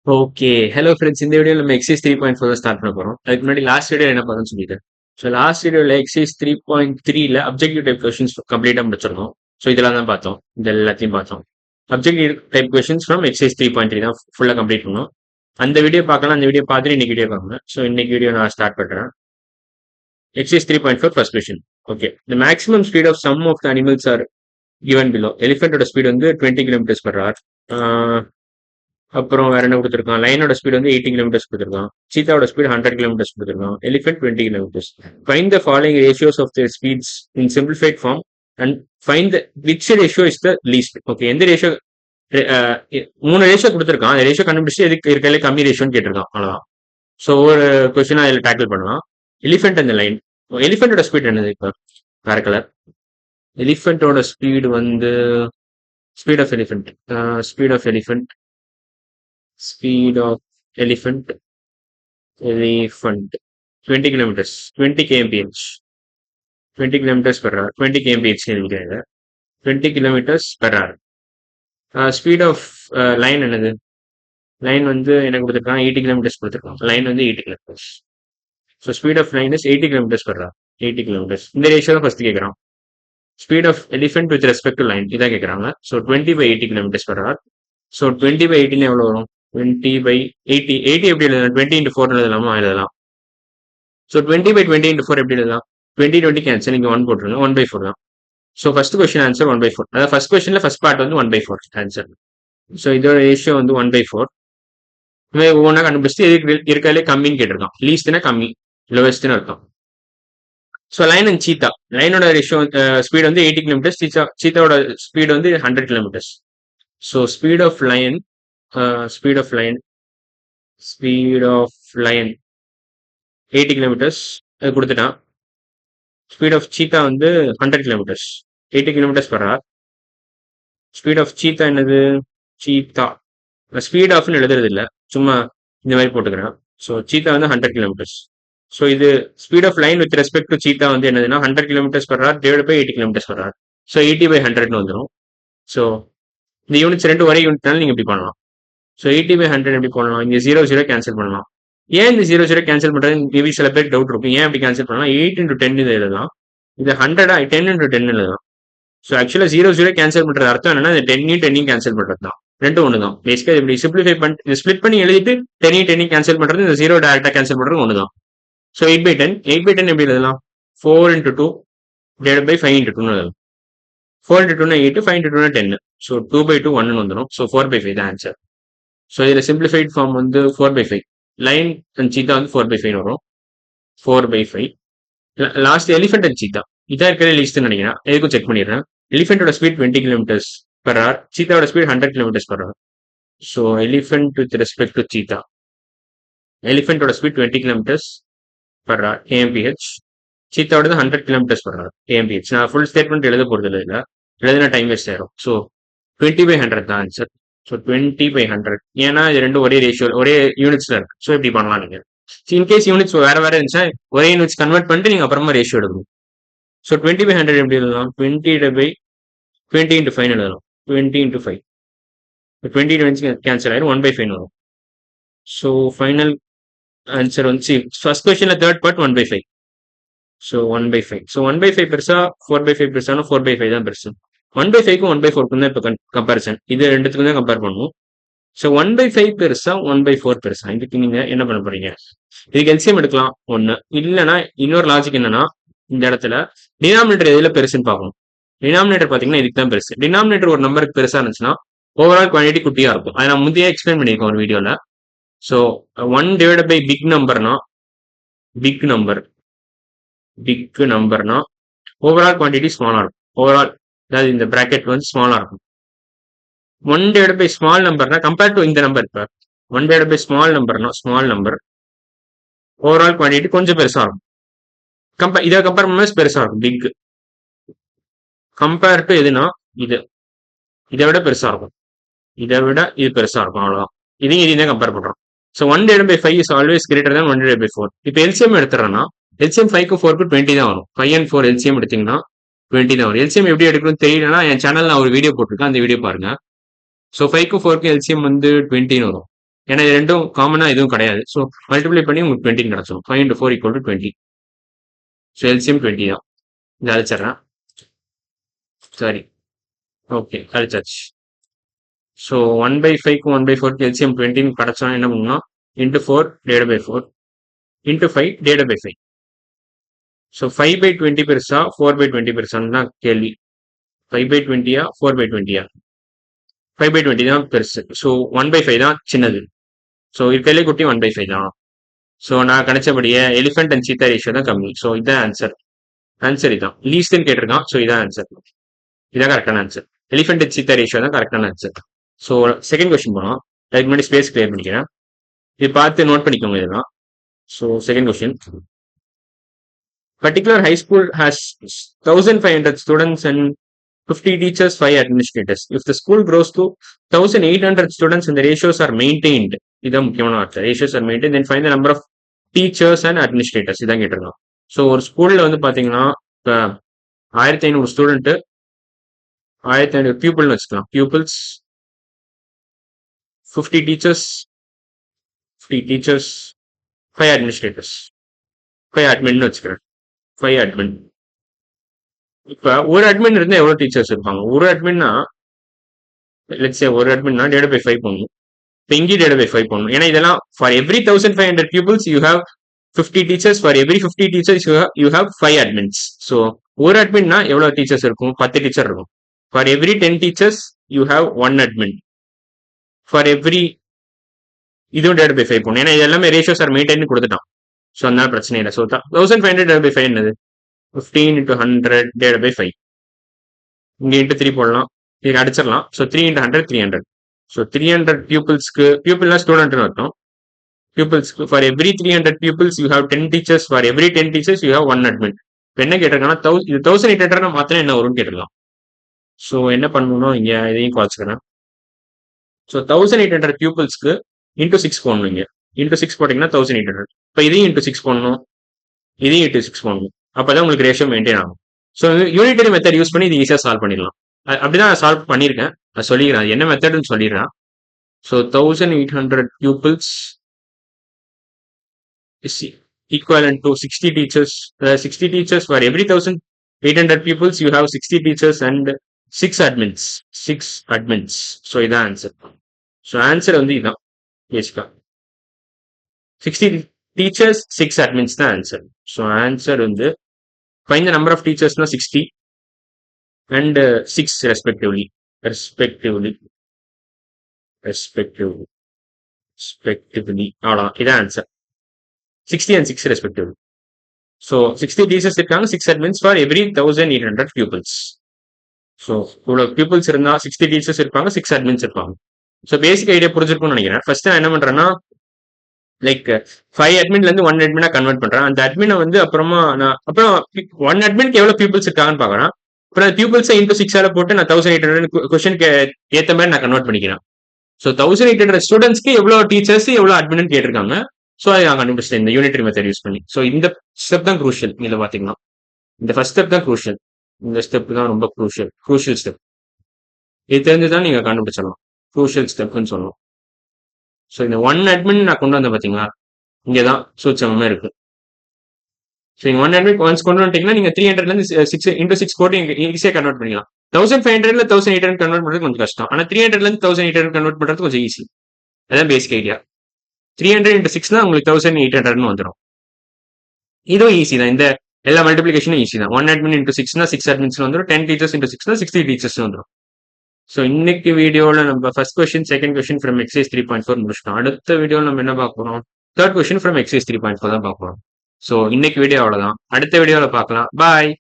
Okay. Hello friends. இந்த வீடியோல நம்ம எக்ஸர்சைஸ் 3.4 தான் ஸ்டார்ட் பண்ண போறோம். அதுக்கு முன்னாடி லாஸ்ட் வீடியோ என்ன பார்த்தோம்னு சொல்லிட்டேன். ஸோ லாஸ்ட் வீடியோல எக்ஸர்சைஸ் 3.3ல அப்ஜெக்டிவ் டைப் கொஸ்டின்ஸ் கம்ப்ளீட்டா முடிச்சிருக்கோம். ஸோ இதெல்லாம் தான் பார்த்தோம். இது எல்லாத்தையும் பார்த்தோம். Objective type questions from exercise 3.3 தான் ஃபுல்லா கம்ப்ளீட் பண்ணோம். அந்த வீடியோ பார்க்கலாம். அந்த வீடியோ பார்த்துட்டு இன்னைக்கு வீடியோ பாருங்க. ஸோ இன்னைக்கு வீடியோ நான் ஸ்டார்ட் பண்றேன். Exercise 3.4 first question. Okay. The maximum speed of some of the animals are given below. எலிஃபென்ட்டோட ஸ்பீட் வந்து 20 கிலோமீட்டர்ஸ் பர் ஹவர். அப்புறம் வேற என்ன கொடுத்துருக்கான்? லைனோட ஸ்பீட் வந்து 80 கிலோமீட்டர்ஸ் கொடுத்துருக்கான். சீத்தாவோட ஸ்பீட் 100 கிலோமீட்டர்ஸ் கொடுத்துருக்கான். Elephant 20 kilometres. Find the following ratios of the speeds in simplified form and find the which ratio is the least. Okay, எந்த ரேஷியோ? மூணு ரேஷியோ கொடுத்துருக்கான். அந்த ரேஷியோ கண்டுபிடிச்சு எதுக்கு இருக்கையில கம்மி ரேஷியோன்னு கேட்டிருக்கான். அவ்வளவுதான். ஸோ ஒரு கொஸ்டின் அதில் டேக்கிள் பண்ணலாம். எலிஃபென்ட் அந்த லைன். எலிஃபென்ட்டோட ஸ்பீட் என்னது? இப்போ வேற கலர். எலிஃபென்ட்டோட ஸ்பீடு வந்து speed of elephant speed of elephant speed of elephant 20 kilometers, 20 kmph, 20 kilometers per hour, 20 kmph எழுதிக்கிறாங்க. 20 kilometers per hour. Speed of line என்னது? லைன் வந்து என்ன கொடுத்துருக்கான்? 80 கிலோமீட்டர்ஸ் கொடுத்துருக்கான். லைன் வந்து 80 kilometres. So speed of line is 80 kilometres per hour. 80 kilometres. இந்த ratio தான் first கேட்குறான். Speed of elephant with respect to line இதான் கேட்குறாங்க. So 20/80 kilometres per hour. So 20/80 எவ்வளோ வரும்? 20/80. 80 எப்படி எழுதலாம்? 20 into 4 எழுதலாமா? எழுதலாம். ஸோ 20/20 into 4 எப்படி எழுதலாம்? 20 கேன்சல், நீங்க 1 போட்டுருங்க. 1/4 தான். So first question answer 1/4. அதாவது ஃபர்ஸ்ட் கொஸ்டின்ல ஃபர்ஸ்ட் பார்ட் வந்து 1/4 ஆன்சர். ஸோ இதோட ரேஷியோ வந்து 1/4. ஒவ்வொன்றா கண்டுபிடிச்சு எதுக்கு இருக்கிறதுலே கம்மின்னு கேட்டிருக்கான். லீஸ்ட்னா கம்மி, லோவஸ்ட்னு அர்த்தம். So lion and cheetah. லைனோட ரேஷியோ ஸ்பீட் வந்து 80 கிலோமீட்டர்ஸ். சீத்தாவோட ஸ்பீட் வந்து 100 kilometres. So speed of lion speed of lion speed of lion 80 kilometres அது கொடுத்துட்டான். ஸ்பீட் ஆஃப் சீத்தா வந்து 100 kilometres, 80 kilometres per hour. Speed of cheetah என்னது? சீத்தா ஸ்பீட் ஆஃப்னு எழுதுறது இல்லை, சும்மா இந்த மாதிரி போட்டுக்கிறேன். ஸோ சீத்தா வந்து 100 கிலோமீட்டர்ஸ். ஸோ இது speed of lion with respect to cheetah வந்து என்னதுன்னா 100 kilometres per hour divide by 80 kilometres per hour. So 80/100ன்னு வந்துடும். ஸோ இந்த யூனிட்ஸ் ரெண்டு ஒரே யூனிட்னால நீங்க இப்படி பண்ணலாம். ஸோ 80/100 எப்படி பண்ணலாம்? இங்க 0 கேன்சல் பண்ணலாம். ஏன் இந்த 0 கேன்சல் பண்றது? மேபி சில பேர் டவுட் இருக்கும். ஏன் அப்படி கேன்சல் பண்ணலாம்? 8 into 10 இதை எழுதலாம். இது 100 10 into 10 எழுதலாம். ஸோ ஆக்சுவலா 0 கேன்சல் பண்றது அர்த்தம் என்னன்னா இந்த 10 கேன்சல் பண்றது தான். ரெண்டும் ஒன்று தான். பேசிக்கா இப்படி சிம்பிளிஃபை பண்ணி ஸ்பிளிட் பண்ணி எழுதிட்டு 10 கேன்சல் பண்றது, இந்த 0 டேரக்டா கேன்சல் பண்றது ஒன்று தான். ஸோ 8/10 8/10 எப்படி எழுதலாம்? 4 into 2 divided by 5 into 2 எழுதலாம். 4 into 2 8, 5 into 2 10. ஸோ 2/2 1 வந்துடும். ஸோ 4/5 தான் ஆன்சர். ஸோ இதுல சிம்பிளிஃபைட் ஃபார்ம் வந்து 4/5. லைன் அண்ட் சீத்தா வந்து 4/5 வரும். 4/5. லாஸ்ட் எலிஃபென்ட் அண்ட் சீத்தா இதான் இருக்கிற லீஸ்ட் நினைக்கிறேன். எதுக்கும் செக் பண்ணிடுறேன். எலிஃபென்ட்டோட ஸ்பீட் 20 கிலோமீட்டர்ஸ் per hour. சீத்தாவோட speed 100 kilometres per hour. So elephant with respect to cheetah. எலிஃபென்ட்டோட speed 20 kilometres per hour AMPH. சீத்தாவோட 100 கிலோமீட்டர்ஸ் per hour AMPH. நான் ஃபுல் ஸ்டேட்மெண்ட் எழுத போறது இல்லை, எழுதின டைம் வேஸ்ட் ஆயிரும். ஸோ 20/100 தான் ஆன்சர். ஸோ 20/100. ஏன்னா இது ரெண்டும் ஒரே ரேஷியோ ஒரே யூனிட்ஸ்ல இருக்கு. ஸோ இப்படி பண்ணலாம் நீங்க. இன்கேஸ் யூனிட்ஸ் வேற வேற இருந்துச்சா ஒரே யூனிட்ஸ் கன்வெர்ட் பண்ணிட்டு நீங்க அப்புறமா ரேஷியோ எடுக்கணும். ஸோ 20/100 எப்படி எழுதலாம்? 20 into 5 எழுதலாம். 20 into 5. 20 கேன்சல் ஆயிரும். 1/5 வரும். ஸோ ஃபைனல் ஆன்சர் வந்து ஃபர்ஸ்ட் கொஸ்டின்ல தேர்ட் பார்ட் 1/5. ஸோ 1/5. ஸோ 1/5 பெருசா 4/5 பெருசானா 4/5 தான் பெருசு. 1/5க்கும் 1/4க்கும் தான் இப்போ கம்பேரிசன். இது ரெண்டுத்துக்கும் தான் கம்பேர் பண்ணுவோம். ஸோ 1/5 பெருசா 1/4 பெருசா? இதுக்கு நீங்க என்ன பண்ண போறீங்க? இதுக்கு எல்சிஎம் எடுக்கலாம் ஒண்ணு. இல்லைன்னா இன்னொரு லாஜிக் என்னன்னா, இந்த இடத்துல டினாமினேட்டர் எதுல பெருசுன்னு பார்க்கணும். டினாமினேட்டர் பாத்தீங்கன்னா இதுக்கு தான் பெருசு. டினாமினேட்டர் ஒரு நம்பருக்கு பெருசா இருந்துச்சுன்னா ஓவரால் குவான்டிட்டி குட்டியா இருக்கும். அதை நான் முந்தைய எக்ஸ்பிளைன் பண்ணியிருக்கேன் ஒரு வீடியோல. ஸோ 1 divided by பிக் நம்பர்னா ஓவரால் குவான்டிட்டி ஸ்மாலா இருக்கும். ஓவரால் அதாவது இந்த பிராக்கெட் வந்து ஸ்மாலா இருக்கும். 1 divided by ஸ்மால் நம்பர்னா கம்பேர் டு இந்த நம்பர். இப்போ 1 divided by small number overall quantity கொஞ்சம் பெருசா இருக்கும். இதை கம்பேர் பண்ணும்போது பெருசா இருக்கும். பிக் கம்பேர் டு எதுனா இதை விட பெருசா இருக்கும். இது பெருசா இருக்கும். அவ்வளவுதான். இதையும் கம்பேர் பண்றோம். So 1 divided by 5 is always greater than 1 divided by 4. இப்போ எல்சிஎம் எடுத்துறேன்னா எல்சிஎம் 5க்கும் 4க்கும் 20 தான் வரும். 5 and 4 எல்சிஎம் எடுத்தீங்கன்னா 20 தான் வரும். எல்சிஎம் எப்படி எடுக்கணும்னு தெரியலன்னா என் சேனல் நான் ஒரு வீடியோ போட்டிருக்கேன், அந்த வீடியோ பாருங்க. ஸோ 5க்கும் 4க்கும் எல்சிஎம் வந்து 20 வரும். ஏன்னா இது ரெண்டும் காமனா எதுவும் கிடையாது. ஸோ மல்டிப்ளை பண்ணி உங்களுக்கு 20 கிடைச்சிடும். 5 into 4 equal to 20. So LCM 20 தான். இதை அழிச்சிடுறேன். சரி, ஓகே, அழிச்சாச்சு. ஸோ 1/5க்கும் 1/4க்கு எல்சிஎம் 20 கிடைச்சோன்னா என்ன பண்ணணும்? Into 4 divided by 4 into 5 divided by 5. So 5/20 பெருசா 4/20 பெருசான்னு தான் கேள்வி. 5/20 4/20? 5/20 தான் பெருசு. ஸோ 1/5 தான் சின்னது. ஸோ இருக்கிறதுலே குட்டி 1/5 தான். ஸோ நான் கணிச்சபடியே எலிஃபென்ட் அண்ட் சீத்தா ரேஷியோ தான் கம்மி. ஸோ இதான் ஆன்சர். ஆன்சர் இதான். லீஸ்ட்னு கேட்டிருக்கான். ஸோ இதான் ஆன்சர். இதான் கரெக்டான answer. Elephant and cheetah ratio தான் கரெக்டான ஆன்சர். ஸோ செகண்ட் கொஸ்டின் போனோம். அதுக்கு முன்னாடி ஸ்பேஸ் கிளியர் பண்ணிக்கிறேன். இது பார்த்து நோட் பண்ணிக்கோங்க இதெல்லாம். So second question. Particular high school has 1,500 students and 50 teachers, 5 administrators. If the school grows to 1,800 students and the ratios are maintained, இதான் முக்கியமான வார்த்தை. Ratios are maintained, then find the number of teachers and administrators. இதான் கேட்டிருக்கோம். So ஒரு ஸ்கூல்ல வந்து பாத்தீங்கன்னா இப்போ 1500 ஸ்டூடெண்ட், 1500 பியூப்பிள்னு வச்சுக்கலாம். பியூப்பிள்ஸ் 50 teachers, 5 administrators, 5 admin வச்சுக்கிறேன். 5 admin. இப்ப ஒரு அட்மின் இருந்தா எவ்வளவு டீச்சர்ஸ் இருப்பாங்க? ஒரு அட்மின்னா லெட்ஸ் சே ஒரு அட்மின்னா டிவைட் பை 5 பண்ணணும். இப்போ இங்கே டிவைட் பை 5 பண்ணணும். ஏன்னா இதெல்லாம் for every 1500 pupils you have 50 teachers, for every 50 teachers you have 5 admins. So ஒரு அட்மின்னா எவ்வளவு டீச்சர்ஸ் இருக்கும்? 10 டீச்சர் இருக்கும். For every 10 teachers you have 1 admin. For every இதுவும் டிவைட் பை 5 பண்ணணும். ஏன்னா இது எல்லாமே ரேஷியோஸ் ஆர் மெயின்டைன் கொடுத்துட்டான். ஸோ அதனால பிரச்சனை இல்லை. ஸோ 1500 டிவைட் பை 5 என்னது? 15 into 100 divided by 5. இங்க into 3 போடலாம். இதுக்கு அடிச்சிடலாம். So 3 into 100 300. ஸோ 300 pupilsக்கு, pupilனா ஸ்டூடெண்ட்னு அர்த்தம். pupilsக்கு for every 300 pupils you have 10 teachers, for every 10 teachers you have 1 admin. இப்போ என்ன கேட்டிருக்காங்கன்னா இது 1800 மாத்திரம் என்ன வரும்னு கேட்டிருக்கலாம். ஸோ என்ன பண்ணணும், இங்க இதையும் குறைச்சிக்கிறேன். ஸோ 1800 pupilsக்கு into 6 போடணும். இங்க into 6 போட்டீங்கன்னா 1800. இப்போ இதையும் into 6 போடணும், இதையும் into 6 போடணும். அப்பதான் உங்களுக்கு ரேஷியோ மெயின்டைன் ஆகும். ஸோ யூனிட்டரி மெத்தட் யூஸ் பண்ணி இது ஈஸியா சால்வ் பண்ணிடலாம். அப்படிதான் சால்வ் பண்ணியிருக்கேன். அது சொல்லிக்கிறேன், என்ன மெத்தட்னு சொல்லிடுறேன். So 1800 pupils is equivalent to 60 teachers. 60 teachers for every 1800 pupils you have 60 teachers and 6 admins. 6 admins. So இதான் ஆன்சர். ஸோ ஆன்சர் வந்து இதான் பேசிக்கா 60 teachers 6 admins தான் ஆன்சர். ஸோ ஆன்சர் வந்து find the number of teachers na 60 and 6 respectively அவ்வளவுதான். இதான் answer. 60 and 6 respectively. So 60 teachers இருக்காங்க, 6 admins for every 1800 pupils. So இவ்வளவு pupils இருந்தா 60 teachers இருப்பாங்க, 6 admins இருப்பாங்க. ஸோ பேசிக் ஐடியா புரிஞ்சிருக்கும்னு நினைக்கிறேன். ஃபர்ஸ்ட் நான் என்ன பண்றேன்னா லைக் 5 adminல இருந்து 1 admin கன்வெர்ட் பண்றேன். அந்த admin வந்து அப்புறமா நான் அப்புறம் 1 adminக்கு எவ்வளவு pupils இருக்காங்கன்னு பாக்குறேன். அப்புறம் அந்த pupils into 6 போட்டு நான் 1800 கொஸ்டினுக்கு ஏத்த மாதிரி நான் கன்வெர்ட் பண்ணிக்கிறேன். ஸோ 1800 ஸ்டூடெண்ட்ஸ்க்கு எவ்வளவு டீச்சர்ஸ் எவ்வளவு அட்மின் கேட்டிருக்காங்க. ஸோ அதை நான் கண்டுபிடிச்சேன் இந்த யூனிட்டரி மெத்தட் யூஸ் பண்ணி. ஸோ இந்த ஸ்டெப் தான் குரூஷியல். இதுல பாத்தீங்கன்னா இந்த ஃபர்ஸ்ட் ஸ்டெப் தான் குரூஷியல். இந்த ஸ்டெப் தான் ரொம்ப குரூஷியல் ஸ்டெப். இது தெரிஞ்சுதான் நீங்க கண்டுபிடிச்சிடலாம். குரூஷியல் ஸ்டெப்னு சொல்லணும். ஸோ இந்த 1 admin நான் கொண்டு வந்தேன் பாத்தீங்களா, இங்கதான் சூட்சமே இருக்கு. ஸோ 1 admin ஒன்ஸ் கொண்டு வந்துட்டீங்கன்னா நீங்க 300ல இருந்து 6 into 6 போட்டு ஈஸியா கன்வெர்ட் பண்ணிக்கலாம். 1500ல 1800 கன்வெர்ட் பண்றது கொஞ்சம் கஷ்டம். ஆனா 300ல இருந்து 1800 கன்வெர்ட் பண்றது கொஞ்சம் ஈஸி. அதான் பேசிக் ஐடியா. 300 into 6 தான் உங்களுக்கு 1800 வந்துடும். இதுவும் ஈஸி தான். இந்த எல்லா மல்டிபிளிகேஷனும் ஈஸி தான். 1 admin into 6 6 admins வந்துடும். 10 teachers into 6 60 teachers வந்துடும். ஸோ இன்னைக்கு வீடியோல நம்ம first question, second question from exercise 3.4 முடிச்சிட்டோம். அடுத்த வீடியோல நம்ம என்ன பார்க்க போறோம்? தேர்ட் கொஸ்டின் ஃப்ரம் எக்ஸைஸ் 3.4 தான் பார்க்க போறோம். ஸோ இன்னைக்கு வீடியோ அவ்வளவுதான். அடுத்த வீடியோல பார்க்கலாம். பாய்.